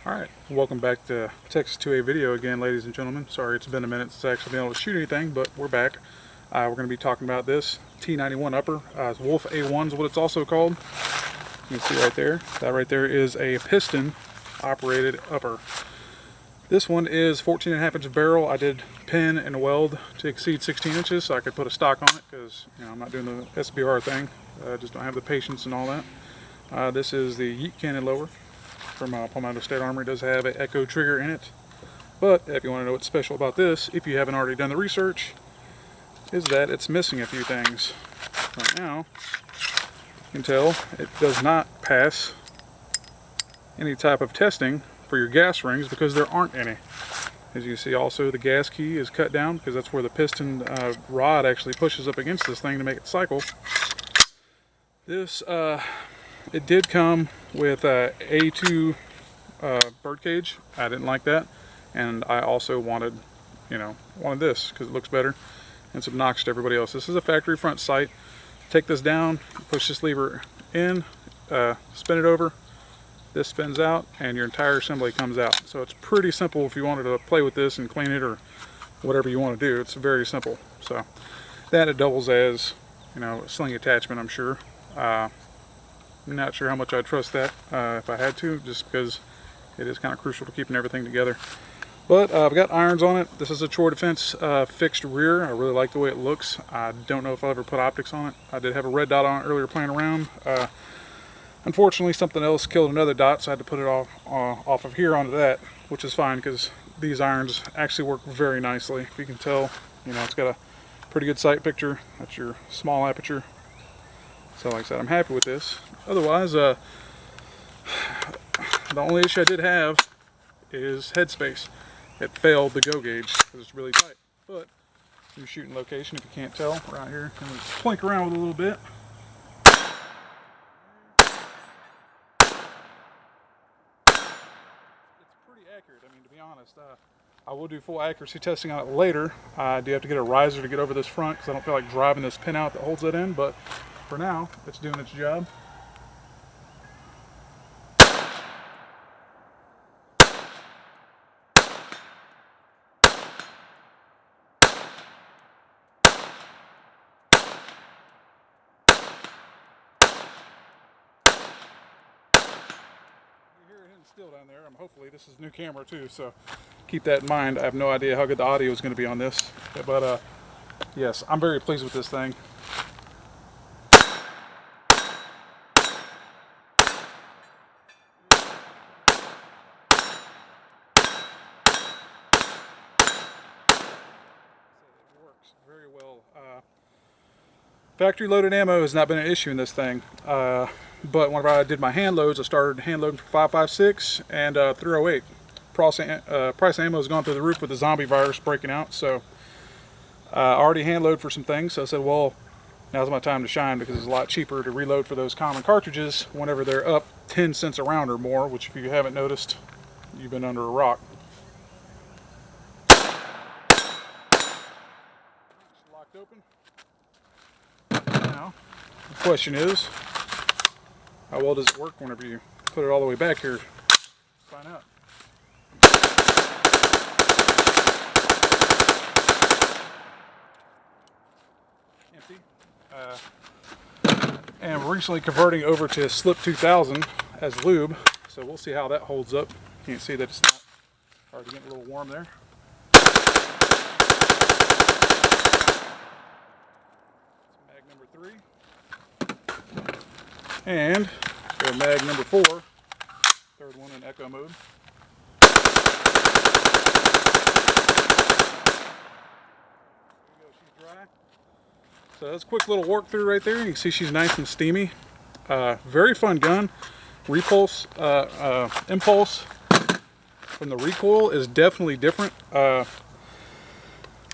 Alright, welcome back to Texas 2A video again, ladies and gentlemen. Sorry it's been a minute since I've actually been able to shoot anything, but we're back. We're going to be talking about this T91 upper. It's Wolf A1 is what it's also called. You can see right there. That right there is a piston operated upper. This one is 14.5 inch barrel. I did pin and weld to exceed 16 inches so I could put a stock on it because I'm not doing the SBR thing. I just don't have the patience and all that. This is the Yeet Cannon lower from Palmetto State Armory. It does have an echo trigger in it, but if you want to know what's special about this, if you haven't already done the research, is that it's missing a few things. Right now, you can tell it does not pass any type of testing for your gas rings because there aren't any. As you can see, also the gas key is cut down because that's where the piston rod actually pushes up against this thing to make it cycle. This it did come with a A2 birdcage. I didn't like that, and I also wanted this because it looks better and it's obnoxious to everybody else. This is a factory front sight. Take this down, push this lever in, spin it over, this spins out, and your entire assembly comes out. So it's pretty simple if you wanted to play with this and clean it or whatever you want to do. It's very simple. So that it doubles as a sling attachment, I'm sure. I'm not sure how much I'd trust that if I had to, just because it is kind of crucial to keeping everything together. But I've got irons on it. This is a Chore Defense fixed rear. I really like the way it looks. I don't know if I'll ever put optics on it. I did have a red dot on it earlier playing around. Unfortunately, something else killed another dot, so I had to put it off of here onto that, which is fine because these irons actually work very nicely. If you can tell, it's got a pretty good sight picture. That's your small aperture. So like I said, I'm happy with this. Otherwise, the only issue I did have is headspace. It failed the go gauge because it's really tight. But you're shooting location, if you can't tell, right here. I'm going to plink around with it a little bit. It's pretty accurate, I mean, to be honest. I will do full accuracy testing on it later. I do have to get a riser to get over this front because I don't feel like driving this pin out that holds it in, but for now, it's doing its job. Still down there. Hopefully this is a new camera too, so keep that in mind. I have no idea how good the audio is going to be on this, but yes, I'm very pleased with this thing. It works very well. Factory loaded ammo has not been an issue in this thing. But whenever I did my hand loads, I started hand loading for 5.56 and 308. Price ammo has gone through the roof with the zombie virus breaking out, so I already hand load for some things. So I said, well, now's my time to shine because it's a lot cheaper to reload for those common cartridges whenever they're up 10 cents a round or more, which if you haven't noticed, you've been under a rock. It's locked open. Now, the question is, how well does it work whenever you put it all the way back here? Find out. Empty. And we're recently converting over to Slip 2000 as lube, so we'll see how that holds up. You can see that it's not already getting a little warm there. Mag number 3. And mag number 4, third one in echo mode. There you go, she's dry. So that's a quick little work through right there. You can see she's nice and steamy. Very fun gun. Impulse from the recoil is definitely different.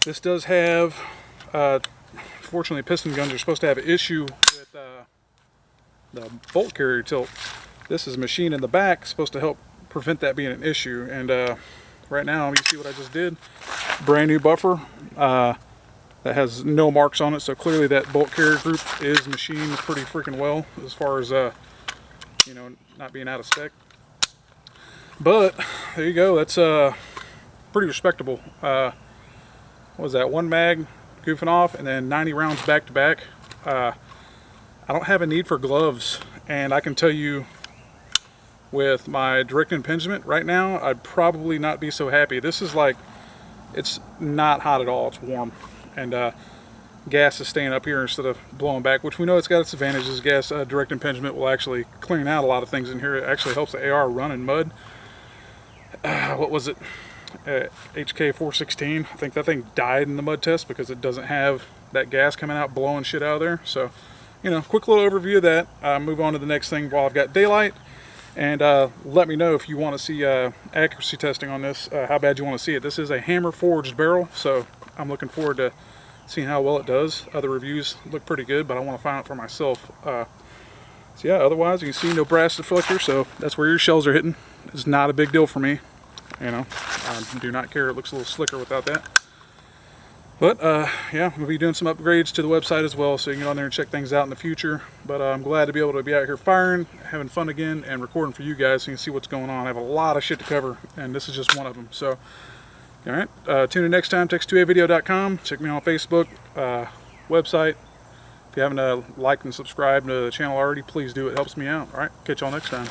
This does have, fortunately, piston guns are supposed to have an issue with the bolt carrier tilt. This is machined in the back, supposed to help prevent that being an issue. And right now, you see what I just did? Brand new buffer that has no marks on it, so clearly that bolt carrier group is machined pretty freaking well as far as not being out of spec. But there you go. That's pretty respectable. What was that? One mag goofing off, and then 90 rounds back to back. I don't have a need for gloves, and I can tell you, with my direct impingement right now, I'd probably not be so happy. This is like, it's not hot at all. It's warm, and gas is staying up here instead of blowing back, which we know it's got its advantages. Gas direct impingement will actually clean out a lot of things in here. It actually helps the AR run in mud. What was it? HK 416. I think that thing died in the mud test because it doesn't have that gas coming out blowing shit out of there. So, you know, quick little overview of that. Move on to the next thing while I've got daylight. And let me know if you want to see accuracy testing on this, how bad you want to see it. This is a hammer forged barrel, so I'm looking forward to seeing how well it does. Other reviews look pretty good, but I want to find out for myself. So yeah, otherwise you can see no brass deflector, so that's where your shells are hitting. It's not a big deal for me, you know. I do not care. It looks a little slicker without that. But yeah, we'll be doing some upgrades to the website as well, so you can get on there and check things out in the future. But I'm glad to be able to be out here firing, having fun again, and recording for you guys so you can see what's going on. I have a lot of shit to cover, and this is just one of them. So, all right, tune in next time, text2avideo.com. Check me out on Facebook, website. If you haven't liked and subscribed to the channel already, please do. It helps me out. All right, catch y'all next time.